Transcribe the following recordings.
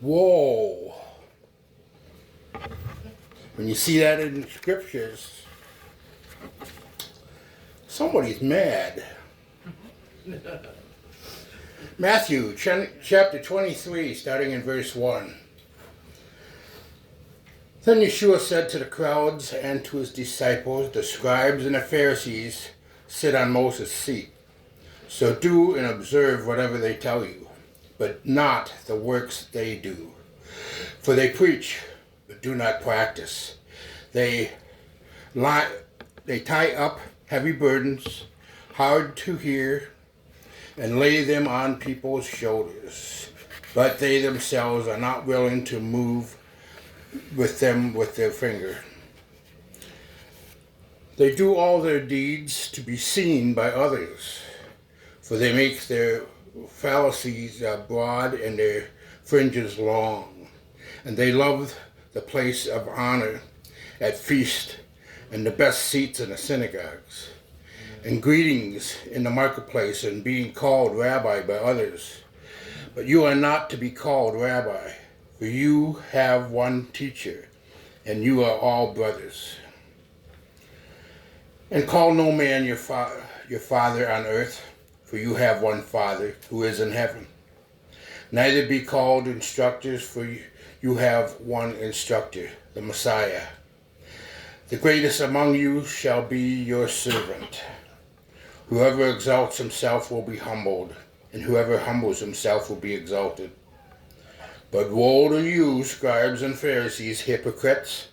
Whoa. When you see that in the scriptures, somebody's mad. Matthew chapter 23, starting in verse 1. Then Yeshua said to the crowds and to his disciples, the scribes and the Pharisees sit on Moses' seat. So do and observe whatever they tell you, but not the works they do. For they preach, but do not practice. They tie up heavy burdens, hard to hear, and lay them on people's shoulders. But they themselves are not willing to move with them with their finger. They do all their deeds to be seen by others, for they make their fallacies broad and their fringes long. And they love the place of honor at feast and the best seats in the synagogues, and greetings in the marketplace and being called rabbi by others. But you are not to be called rabbi, for you have one teacher, and you are all brothers. And call no man your father on earth, for you have one Father who is in heaven. Neither be called instructors, for you have one instructor, the Messiah. The greatest among you shall be your servant. Whoever exalts himself will be humbled, and whoever humbles himself will be exalted. But woe to you, scribes and Pharisees, hypocrites,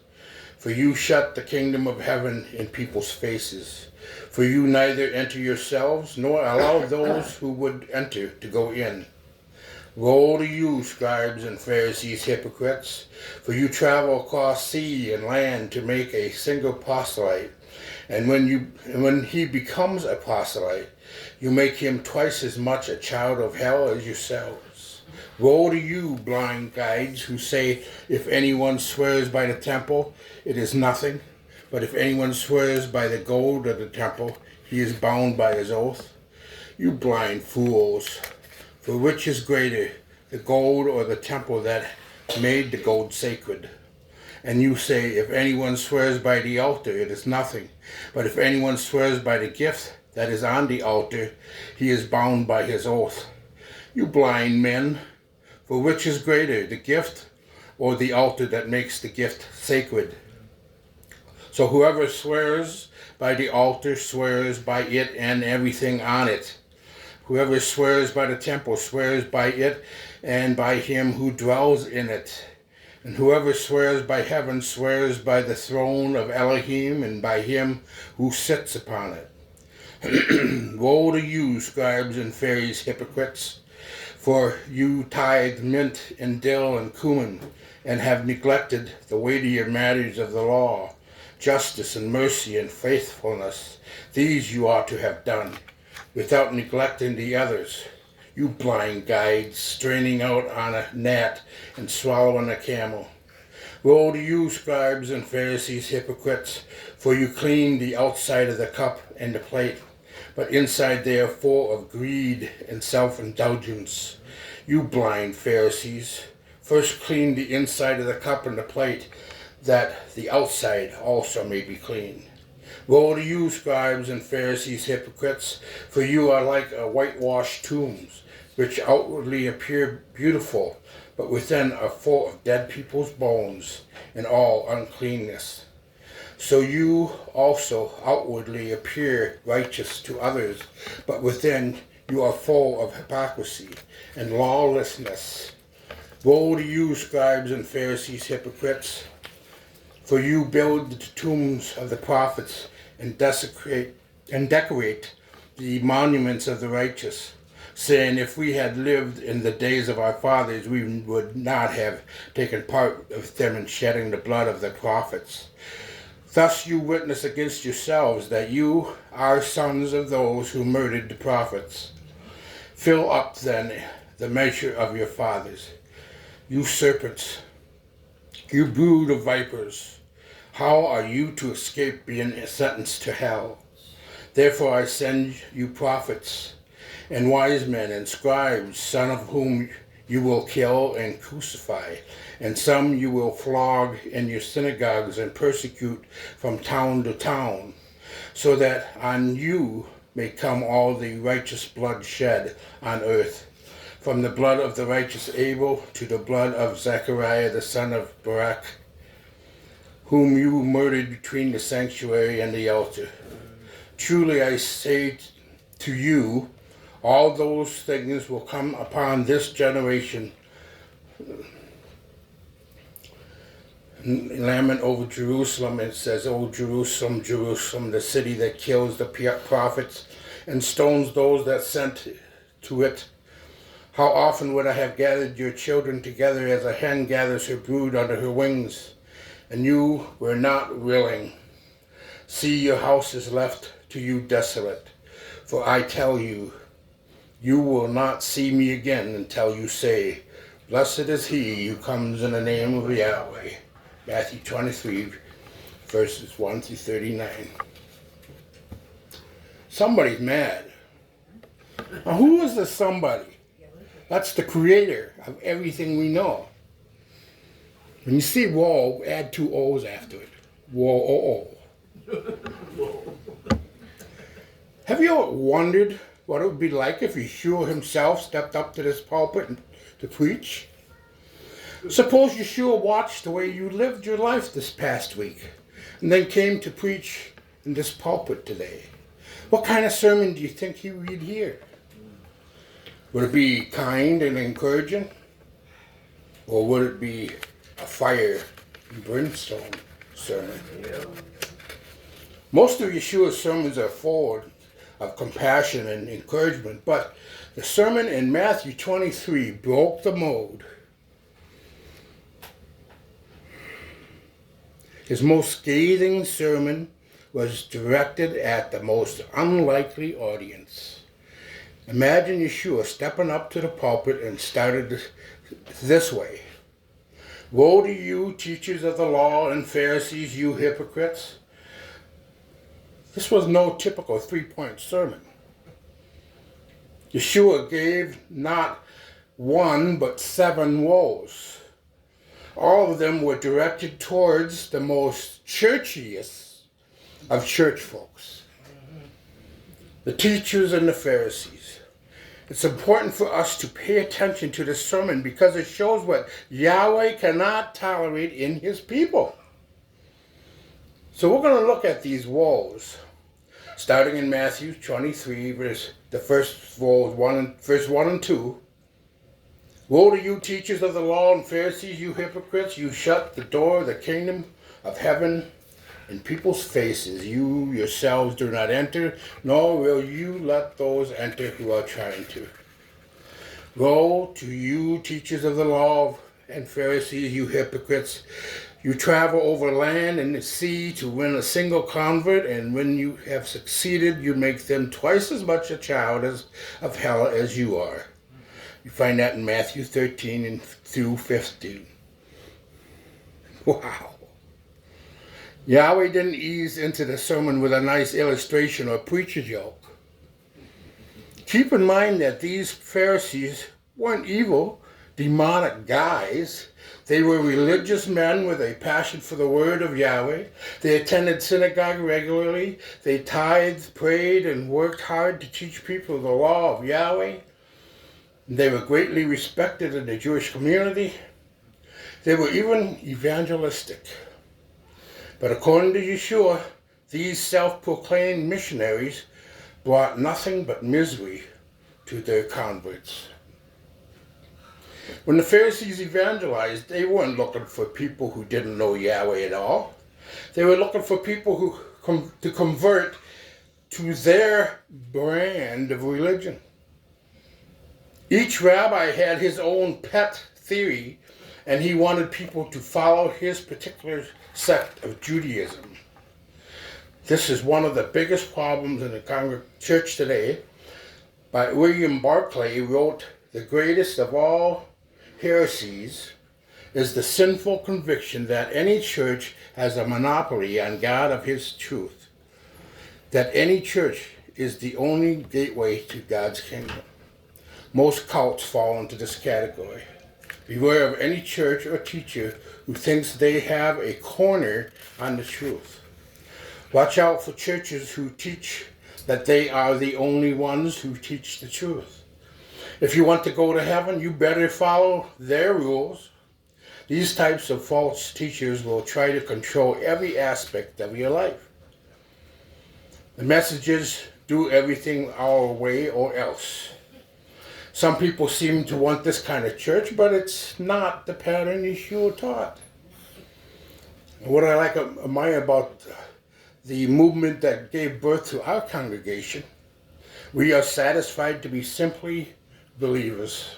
for you shut the kingdom of heaven in people's faces. For you neither enter yourselves, nor allow those who would enter to go in. Woe to you, scribes and Pharisees, hypocrites, for you travel across sea and land to make a single proselyte. And when he becomes a proselyte, you make him twice as much a child of hell as yourselves. Woe to you, blind guides, who say, if anyone swears by the temple, it is nothing. But if anyone swears by the gold of the temple, he is bound by his oath. You blind fools, for which is greater, the gold or the temple that made the gold sacred? And you say, if anyone swears by the altar, it is nothing. But if anyone swears by the gift that is on the altar, he is bound by his oath. You blind men, for which is greater, the gift or the altar that makes the gift sacred? So whoever swears by the altar swears by it and everything on it. Whoever swears by the temple swears by it and by him who dwells in it. And whoever swears by heaven swears by the throne of Elohim and by him who sits upon it. Woe to you, scribes and Pharisees, hypocrites, for you tithe mint and dill and cumin, and have neglected the weightier matters of the law, justice and mercy and faithfulness. These you ought to have done, without neglecting the others. You blind guides, straining out on a gnat and swallowing a camel. Woe to you, scribes and Pharisees, hypocrites, for you clean the outside of the cup and the plate, but inside they are full of greed and self-indulgence. You blind Pharisees, first clean the inside of the cup and the plate, that the outside also may be clean. Woe to you, scribes and Pharisees, hypocrites, for you are like whitewashed tombs, which outwardly appear beautiful, but within are full of dead people's bones and all uncleanness. So you also outwardly appear righteous to others, but within you are full of hypocrisy and lawlessness. Woe to you, scribes and Pharisees, hypocrites, for you build the tombs of the prophets and decorate the monuments of the righteous, saying, if we had lived in the days of our fathers, we would not have taken part with them in shedding the blood of the prophets. Thus you witness against yourselves that you are sons of those who murdered the prophets. Fill up then the measure of your fathers. You serpents, you brood of vipers, how are you to escape being sentenced to hell? Therefore I send you prophets and wise men and scribes, some of whom you will kill and crucify, and some you will flog in your synagogues and persecute from town to town, so that on you may come all the righteous blood shed on earth, from the blood of the righteous Abel to the blood of Zechariah the son of Barak, whom you murdered between the sanctuary and the altar. Truly I say to you, all those things will come upon this generation. Lament over Jerusalem, it says, O Jerusalem, Jerusalem, the city that kills the prophets and stones those that sent to it. How often would I have gathered your children together as a hen gathers her brood under her wings, and you were not willing. See, your house is left to you desolate. For I tell you, you will not see me again until you say, Blessed is he who comes in the name of Yahweh. Matthew 23, verses 1 through 39. Somebody's mad. Now, who is the somebody? That's the creator of everything we know. When you see woe, add 2 O's after it. Woe. Have you ever wondered what it would be like if Yeshua himself stepped up to this pulpit to preach? Suppose Yeshua watched the way you lived your life this past week and then came to preach in this pulpit today. What kind of sermon do you think he would hear? Would it be kind and encouraging? Or would it be a fire and brimstone sermon? Yeah. Most of Yeshua's sermons are full of compassion and encouragement, but the sermon in Matthew 23 broke the mold. His most scathing sermon was directed at the most unlikely audience. Imagine Yeshua stepping up to the pulpit and started this way. Woe to you, teachers of the law and Pharisees, you hypocrites. This was no typical 3-point sermon. Yeshua gave not 1 but 7 woes. All of them were directed towards the most churchiest of church folks, the teachers and the Pharisees. It's important for us to pay attention to this sermon because it shows what Yahweh cannot tolerate in his people. So we're going to look at these woes, starting in Matthew 23, verse 1 and 2. Woe to you, teachers of the law and Pharisees, you hypocrites! You shut the door of the kingdom of heaven in people's faces. You yourselves do not enter, nor will you let those enter who are trying to. Woe to you, teachers of the law and Pharisees, you hypocrites! You travel over land and the sea to win a single convert, and when you have succeeded, you make them twice as much a child of hell as you are. You find that in Matthew 13 and through 15. Wow. Yahweh didn't ease into the sermon with a nice illustration or preacher joke. Keep in mind that these Pharisees weren't evil, demonic guys. They were religious men with a passion for the word of Yahweh. They attended synagogue regularly. They tithed, prayed, and worked hard to teach people the law of Yahweh. They were greatly respected in the Jewish community. They were even evangelistic. But according to Yeshua, these self-proclaimed missionaries brought nothing but misery to their converts. When the Pharisees evangelized, they weren't looking for people who didn't know Yahweh at all. They were looking for people to convert to their brand of religion. Each rabbi had his own pet theory, and he wanted people to follow his particular sect of Judaism. This is one of the biggest problems in the church today. By William Barclay wrote, "The greatest of all heresies is the sinful conviction that any church has a monopoly on God of his truth, that any church is the only gateway to God's kingdom. Most cults fall into this category. Beware of any church or teacher who thinks they have a corner on the truth. Watch out for churches who teach that they are the only ones who teach the truth. If you want to go to heaven, you better follow their rules. These types of false teachers will try to control every aspect of your life. The message is, do everything our way or else. Some people seem to want this kind of church, but it's not the pattern Yeshua taught. What I admire about the movement that gave birth to our congregation, we are satisfied to be simply believers.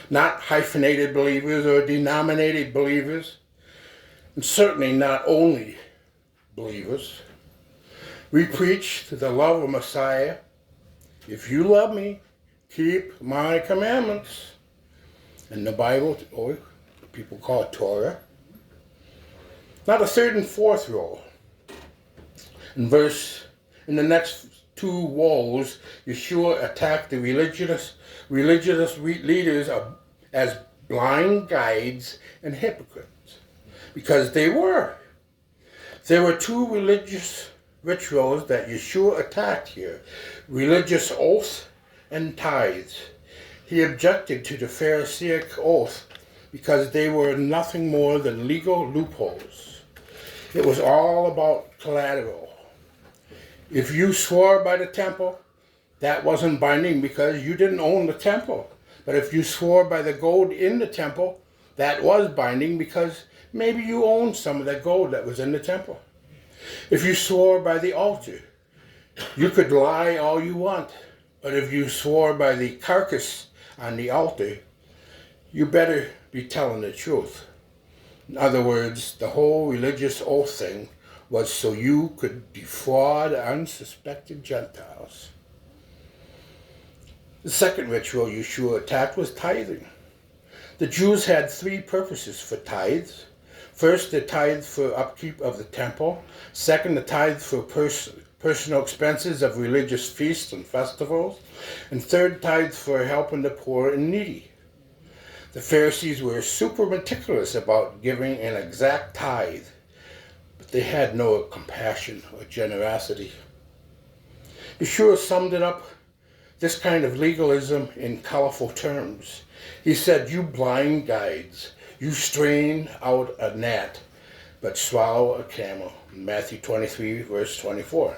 Not hyphenated believers or denominated believers, and certainly not only believers. We preach to the love of Messiah. If you love me, keep my commandments. In the Bible, or people call it Torah. Now the third and fourth role. In the next two woes, Yeshua attacked the religious leaders as blind guides and hypocrites, because they were. There were two religious rituals that Yeshua attacked here: religious oaths and tithes. He objected to the Pharisaic oath because they were nothing more than legal loopholes. It was all about collateral. If you swore by the temple, that wasn't binding because you didn't own the temple. But if you swore by the gold in the temple, that was binding because maybe you owned some of that gold that was in the temple. If you swore by the altar, you could lie all you want. But if you swore by the carcass on the altar, you better be telling the truth. In other words, the whole religious oath thing was so you could defraud unsuspecting Gentiles. The second ritual Yeshua attacked was tithing. The Jews had three purposes for tithes. First, the tithe for upkeep of the temple. Second, the tithe for personal expenses of religious feasts and festivals. And third, tithe for helping the poor and needy. The Pharisees were super meticulous about giving an exact tithe, but they had no compassion or generosity. Yeshua summed it up, this kind of legalism, in colorful terms. He said, "You blind guides, you strain out a gnat, but swallow a camel." In Matthew 23, verse 24.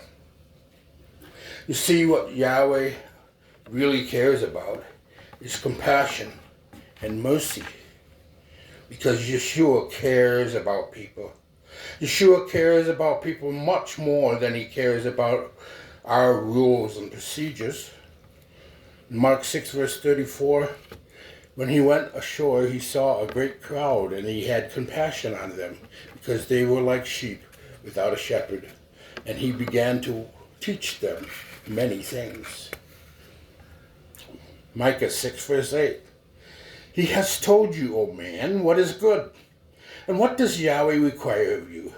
You see, what Yahweh really cares about is compassion and mercy, because Yeshua cares about people. Yeshua cares about people much more than he cares about our rules and procedures. In Mark 6, verse 34, when he went ashore, he saw a great crowd, and he had compassion on them, because they were like sheep without a shepherd. And he began to teach them many things. Micah 6, verse 8. He has told you, O man, what is good. And what does Yahweh require of you?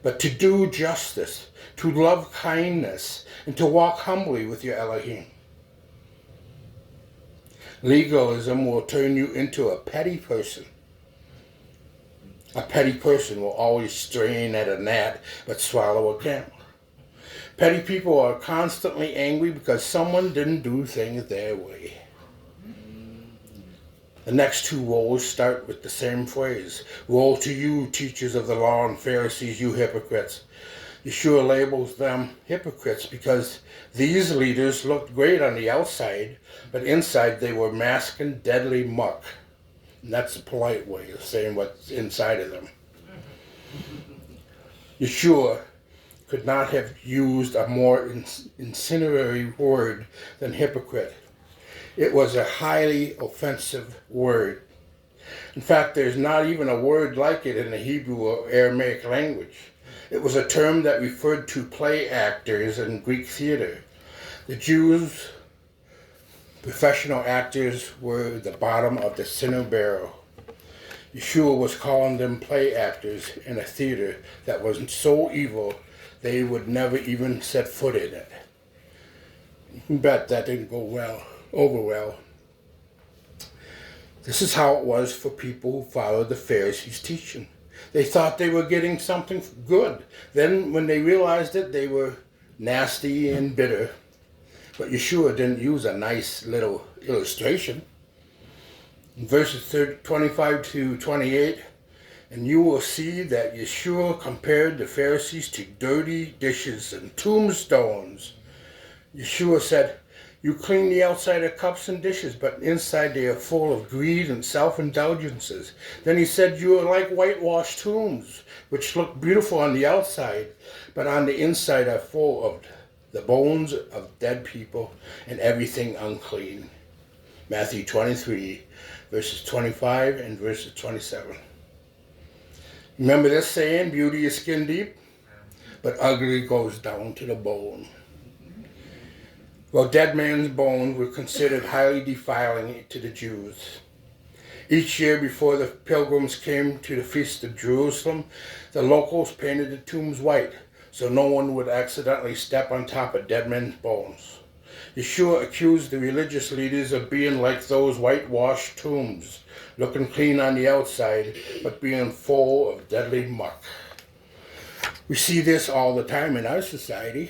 But to do justice, to love kindness, and to walk humbly with your Elohim. Legalism will turn you into a petty person. A petty person will always strain at a gnat, but swallow a camel. Petty people are constantly angry because someone didn't do things their way. The next two woes start with the same phrase. Woe to you, teachers of the law and Pharisees, you hypocrites. Yeshua labels them hypocrites because these leaders looked great on the outside, but inside they were masking deadly muck. And that's a polite way of saying what's inside of them. Yeshua could not have used a more incendiary word than hypocrite. It was a highly offensive word. In fact, there's not even a word like it in the Hebrew or Aramaic language. It was a term that referred to play actors in Greek theater. The Jews' professional actors were the bottom of the center barrel. Yeshua was calling them play actors in a theater that was so evil they would never even set foot in it. You can bet that didn't go over well. This is how it was for people who followed the Pharisees' teaching. They thought they were getting something good. Then when they realized it, they were nasty and bitter. But Yeshua didn't use a nice little illustration. In verses 25 to 28, and you will see that Yeshua compared the Pharisees to dirty dishes and tombstones. Yeshua said, you clean the outside of cups and dishes, but inside they are full of greed and self-indulgences. Then he said, you are like whitewashed tombs, which look beautiful on the outside, but on the inside are full of the bones of dead people and everything unclean. Matthew 23, verses 25 and verses 27. Remember this saying, beauty is skin deep, but ugly goes down to the bone. Well, dead man's bones were considered highly defiling to the Jews. Each year before the pilgrims came to the Feast of Jerusalem, the locals painted the tombs white so no one would accidentally step on top of dead men's bones. Yeshua accused the religious leaders of being like those whitewashed tombs, looking clean on the outside, but being full of deadly muck. We see this all the time in our society.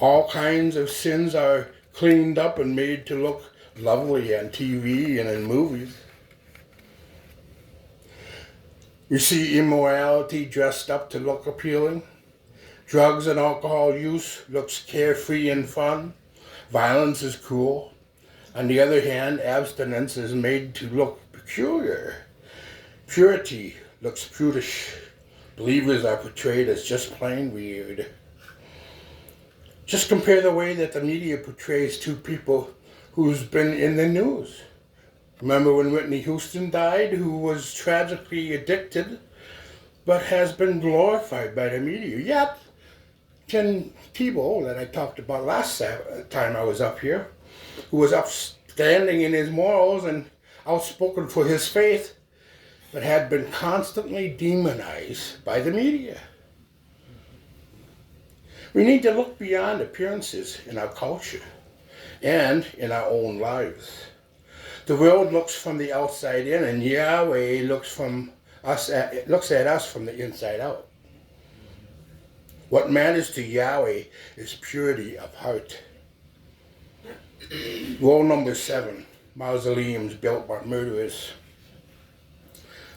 All kinds of sins are cleaned up and made to look lovely on TV and in movies. You see immorality dressed up to look appealing. Drugs and alcohol use looks carefree and fun. Violence is cool. On the other hand, abstinence is made to look peculiar. Purity looks prudish. Believers are portrayed as just plain weird. Just compare the way that the media portrays two people who's been in the news. Remember when Whitney Houston died, who was tragically addicted, but has been glorified by the media. Yet, Tim Tebow, that I talked about last time I was up here, who was upstanding in his morals and outspoken for his faith, but had been constantly demonized by the media. We need to look beyond appearances in our culture and in our own lives. The world looks from the outside in, and Yahweh looks at us from the inside out. What matters to Yahweh is purity of heart. Woe number 7, mausoleums built by murderers.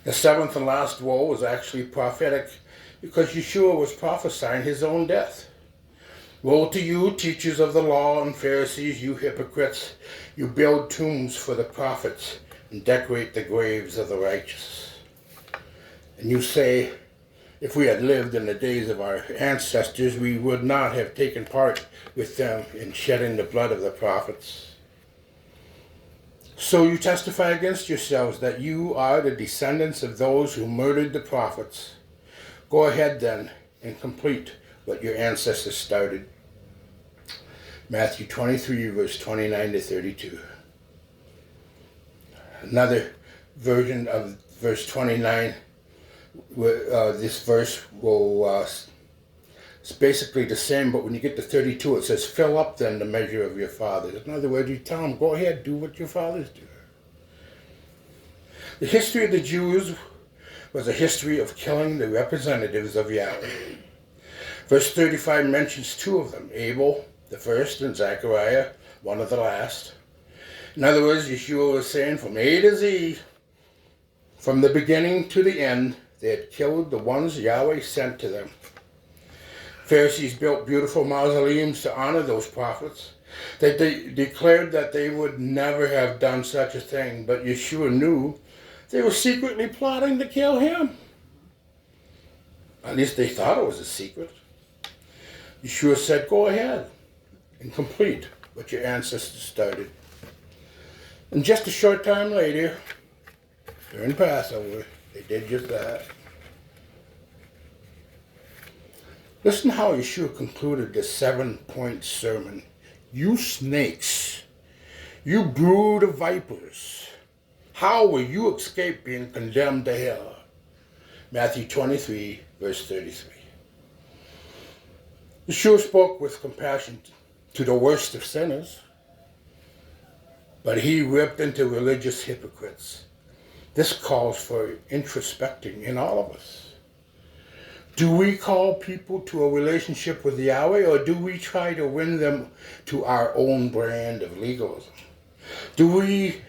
The 7th and last woe was actually prophetic because Yeshua was prophesying his own death. Woe to you, teachers of the law and Pharisees, you hypocrites! You build tombs for the prophets and decorate the graves of the righteous. And you say, if we had lived in the days of our ancestors, we would not have taken part with them in shedding the blood of the prophets. So you testify against yourselves that you are the descendants of those who murdered the prophets. Go ahead then and complete what your ancestors started. Matthew 23, verse 29 to 32. Another version of verse 29, this verse will, it's basically the same, but when you get to 32, it says, fill up then the measure of your fathers. In other words, you tell them, go ahead, do what your fathers do. The history of the Jews was a history of killing the representatives of Yahweh. Verse 35 mentions 2 of them, Abel, the first, and Zechariah, one of the last. In other words, Yeshua was saying from A to Z, from the beginning to the end, they had killed the ones Yahweh sent to them. Pharisees built beautiful mausoleums to honor those prophets. They declared that they would never have done such a thing, but Yeshua knew they were secretly plotting to kill him. At least they thought it was a secret. Yeshua said, go ahead and complete what your ancestors started. And just a short time later, during Passover, they did just that. Listen how Yeshua concluded this 7-point sermon. You snakes, you brood of vipers, how will you escape being condemned to hell? Matthew 23, verse 33. Yeshua spoke with compassion to the worst of sinners. but he ripped into religious hypocrites. This calls for introspecting in all of us. Do we call people to a relationship with Yahweh, or do we try to win them to our own brand of legalism? Do we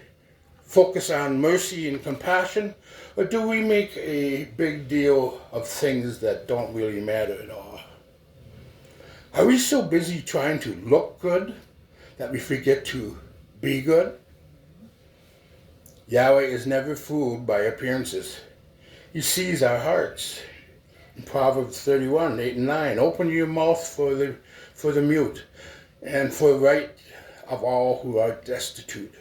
focus on mercy and compassion, or do we make a big deal of things that don't really matter at all? Are we so busy trying to look good that we forget to be good? Yahweh is never fooled by appearances. He sees our hearts. In Proverbs 31, 8 and 9, open your mouth for the mute and for the right of all who are destitute.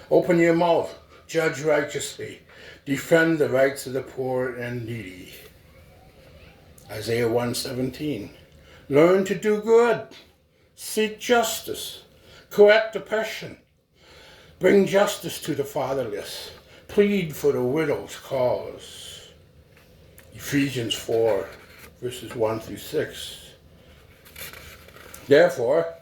Open your mouth, judge righteously, defend the rights of the poor and needy. Isaiah 1:17, learn to do good, seek justice, correct oppression, bring justice to the fatherless, plead for the widow's cause. Ephesians 4, verses 1 through 6. Therefore,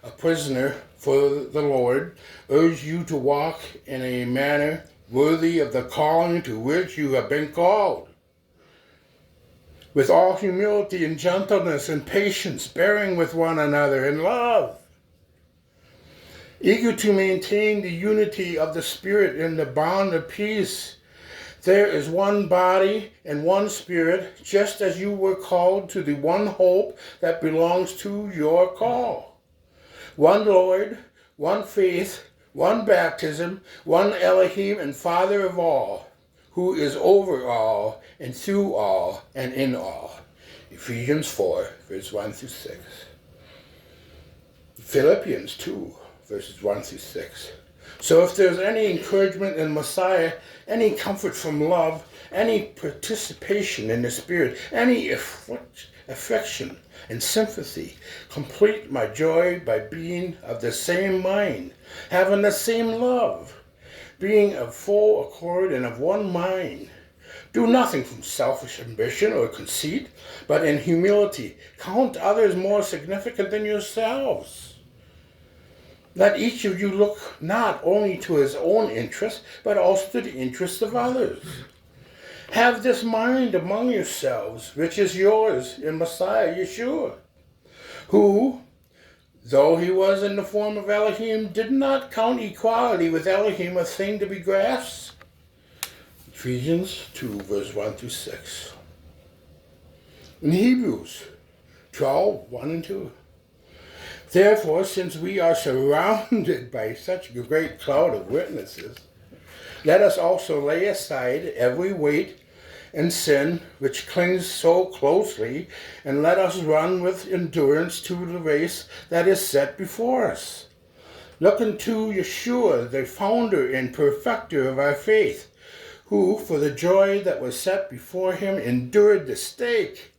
a prisoner for the Lord, urge you to walk in a manner worthy of the calling to which you have been called, with all humility and gentleness and patience, bearing with one another in love, eager to maintain the unity of the Spirit in the bond of peace. There is one body and one Spirit, just as you were called to the one hope that belongs to your call. One Lord, one faith, one baptism, one Elohim and Father of all, who is over all and through all and in all. Ephesians 4, verses 1 through 6. Philippians 2, verses 1 through 6. So if there's any encouragement in Messiah, any comfort from love, any participation in the Spirit, any affection and sympathy, complete my joy by being of the same mind, having the same love, being of full accord and of one mind. Do nothing from selfish ambition or conceit, but in humility count others more significant than yourselves. Let each of you look not only to his own interests, but also to the interests of others. Have this mind among yourselves, which is yours in Messiah Yeshua, who, though he was in the form of Elohim, did not count equality with Elohim a thing to be grasped. Ephesians 2, verse 1 through 6. In Hebrews 12, 1 and 2. Therefore, since we are surrounded by such a great cloud of witnesses, let us also lay aside every weight and sin which clings so closely, and let us run with endurance to the race that is set before us. Looking to Yeshua, the founder and perfecter of our faith, who, for the joy that was set before him, endured the stake,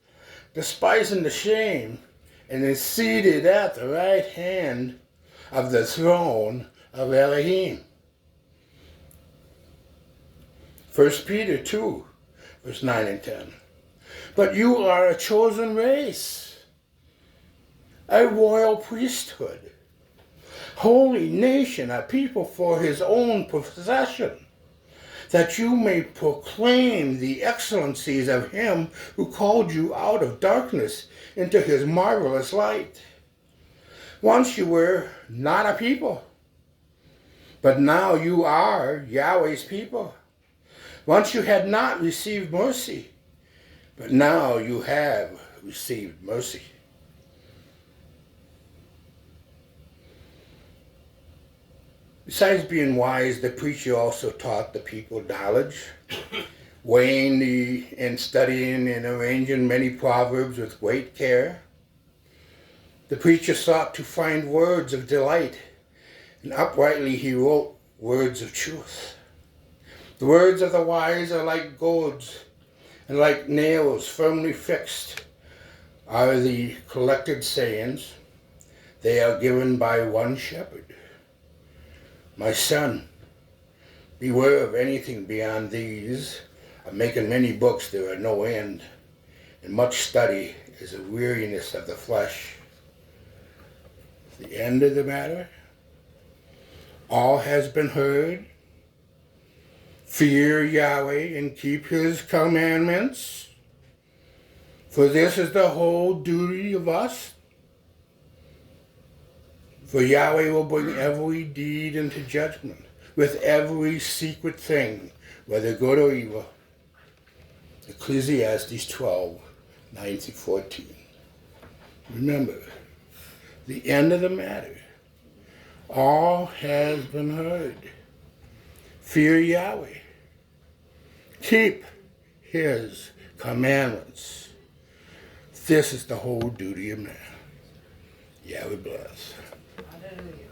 despising the shame, and is seated at the right hand of the throne of Elohim. 1 Peter 2, verse 9 and 10. But you are a chosen race, a royal priesthood, holy nation, a people for his own possession, that you may proclaim the excellencies of him who called you out of darkness into his marvelous light. Once you were not a people, but now you are Yahweh's people. Once you had not received mercy, but now you have received mercy. Besides being wise, the preacher also taught the people knowledge, weighing and studying and arranging many proverbs with great care. The preacher sought to find words of delight, and uprightly he wrote words of truth. The words of the wise are like goads, and like nails firmly fixed are the collected sayings. They are given by one shepherd. My son, beware of anything beyond these. Of making many books there are no end, and much study is a weariness of the flesh. The end of the matter? All has been heard. Fear Yahweh and keep his commandments. For this is the whole duty of us. For Yahweh will bring every deed into judgment, with every secret thing, whether good or evil. Ecclesiastes 12, 9-14. Remember, the end of the matter. All has been heard. Fear Yahweh. Keep his commandments. This is the whole duty of man. Yahweh bless. Hallelujah.